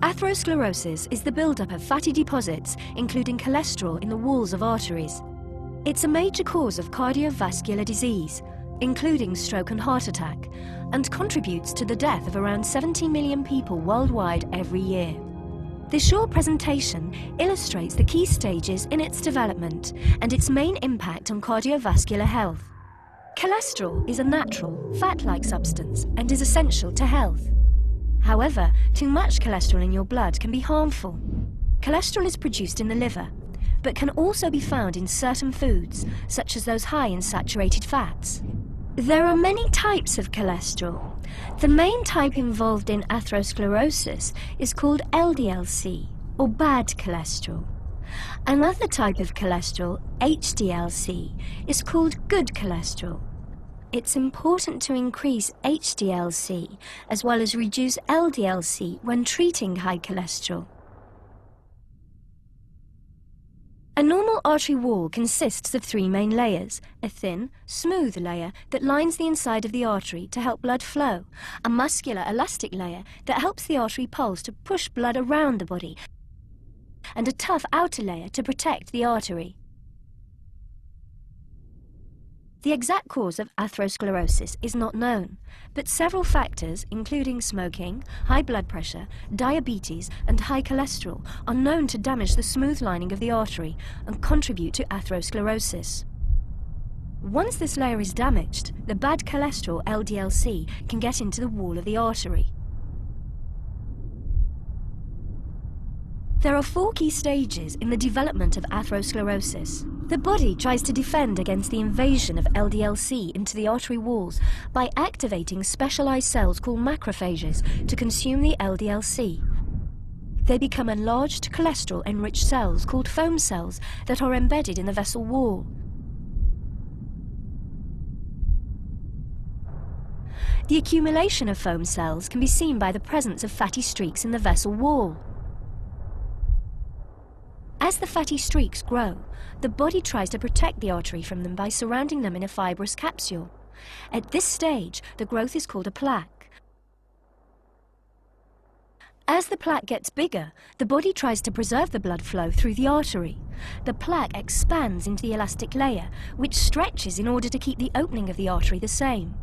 Atherosclerosis is the buildup of fatty deposits, including cholesterol, in the walls of arteries. It's a major cause of cardiovascular disease, including stroke and heart attack, and contributes to the death of around 70 million people worldwide every year. This short presentation illustrates the key stages in its development and its main impact on cardiovascular health. Cholesterol is a natural, fat-like substance and is essential to health. However, too much cholesterol in your blood can be harmful. Cholesterol is produced in the liver, but can also be found in certain foods, such as those high in saturated fats. There are many types of cholesterol. The main type involved in atherosclerosis is called LDL-C, or bad cholesterol. Another type of cholesterol, HDL-C, is called good cholesterol. It's important to increase HDL-C as well as reduce LDL-C when treating high cholesterol. A normal artery wall consists of three main layers: a thin, smooth layer that lines the inside of the artery to help blood flow, a muscular, elastic layer that helps the artery pulse to push blood around the body, and a tough outer layer to protect the artery. The exact cause of atherosclerosis is not known, but several factors, including smoking, high blood pressure, diabetes, and high cholesterol, are known to damage the smooth lining of the artery and contribute to atherosclerosis. Once this layer is damaged, the bad cholesterol, LDL-C, can get into the wall of the artery. There are four key stages in the development of atherosclerosis. The body tries to defend against the invasion of LDL-C into the artery walls by activating specialized cells called macrophages to consume the LDL-C. They become enlarged cholesterol-enriched cells called foam cells that are embedded in the vessel wall. The accumulation of foam cells can be seen by the presence of fatty streaks in the vessel wall. As the fatty streaks grow, the body tries to protect the artery from them by surrounding them in a fibrous capsule. At this stage, the growth is called a plaque. As the plaque gets bigger, the body tries to preserve the blood flow through the artery. The plaque expands into the elastic layer, which stretches in order to keep the opening of the artery the same.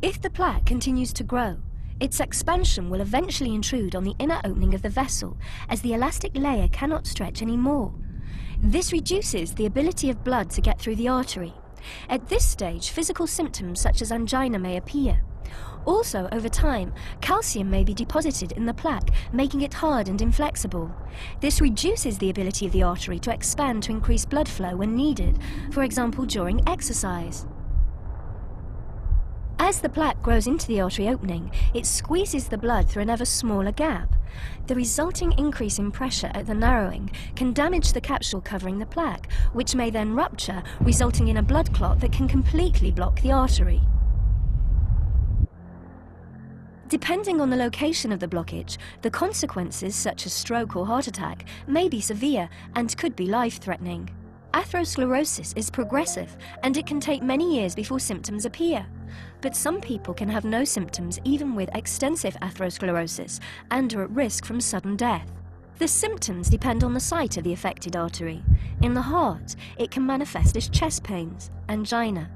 If the plaque continues to grow, its expansion will eventually intrude on the inner opening of the vessel, as the elastic layer cannot stretch anymore. This reduces the ability of blood to get through the artery. At this stage, physical symptoms such as angina may appear. Also, over time, calcium may be deposited in the plaque, making it hard and inflexible. This reduces the ability of the artery to expand to increase blood flow when needed, for example during exercise. As the plaque grows into the artery opening, it squeezes the blood through an ever smaller gap. The resulting increase in pressure at the narrowing can damage the capsule covering the plaque, which may then rupture, resulting in a blood clot that can completely block the artery. Depending on the location of the blockage, the consequences, such as stroke or heart attack, may be severe and could be life-threatening. Atherosclerosis is progressive, and it can take many years before symptoms appear. But some people can have no symptoms even with extensive atherosclerosis and are at risk from sudden death. The symptoms depend on the site of the affected artery. In the heart, it can manifest as chest pains, angina.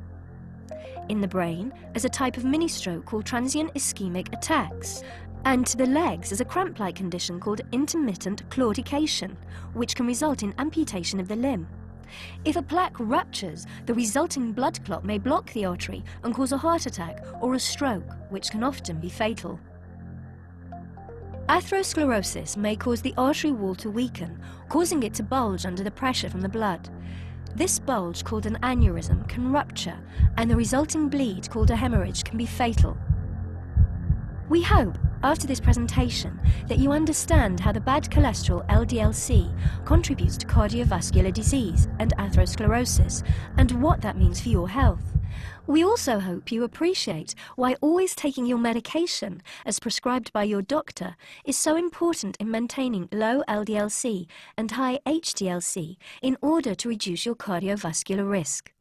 In the brain, as a type of mini-stroke called transient ischemic attacks. And to the legs as a cramp-like condition called intermittent claudication, which can result in amputation of the limb. If a plaque ruptures, the resulting blood clot may block the artery and cause a heart attack or a stroke, which can often be fatal. Atherosclerosis may cause the artery wall to weaken, causing it to bulge under the pressure from the blood. This bulge, called an aneurysm, can rupture, and the resulting bleed, called a hemorrhage, can be fatal. We hope, after this presentation, that you understand how the bad cholesterol LDL-C contributes to cardiovascular disease and atherosclerosis, and what that means for your health. We also hope you appreciate why always taking your medication, as prescribed by your doctor, is so important in maintaining low LDL-C and high HDL-C in order to reduce your cardiovascular risk.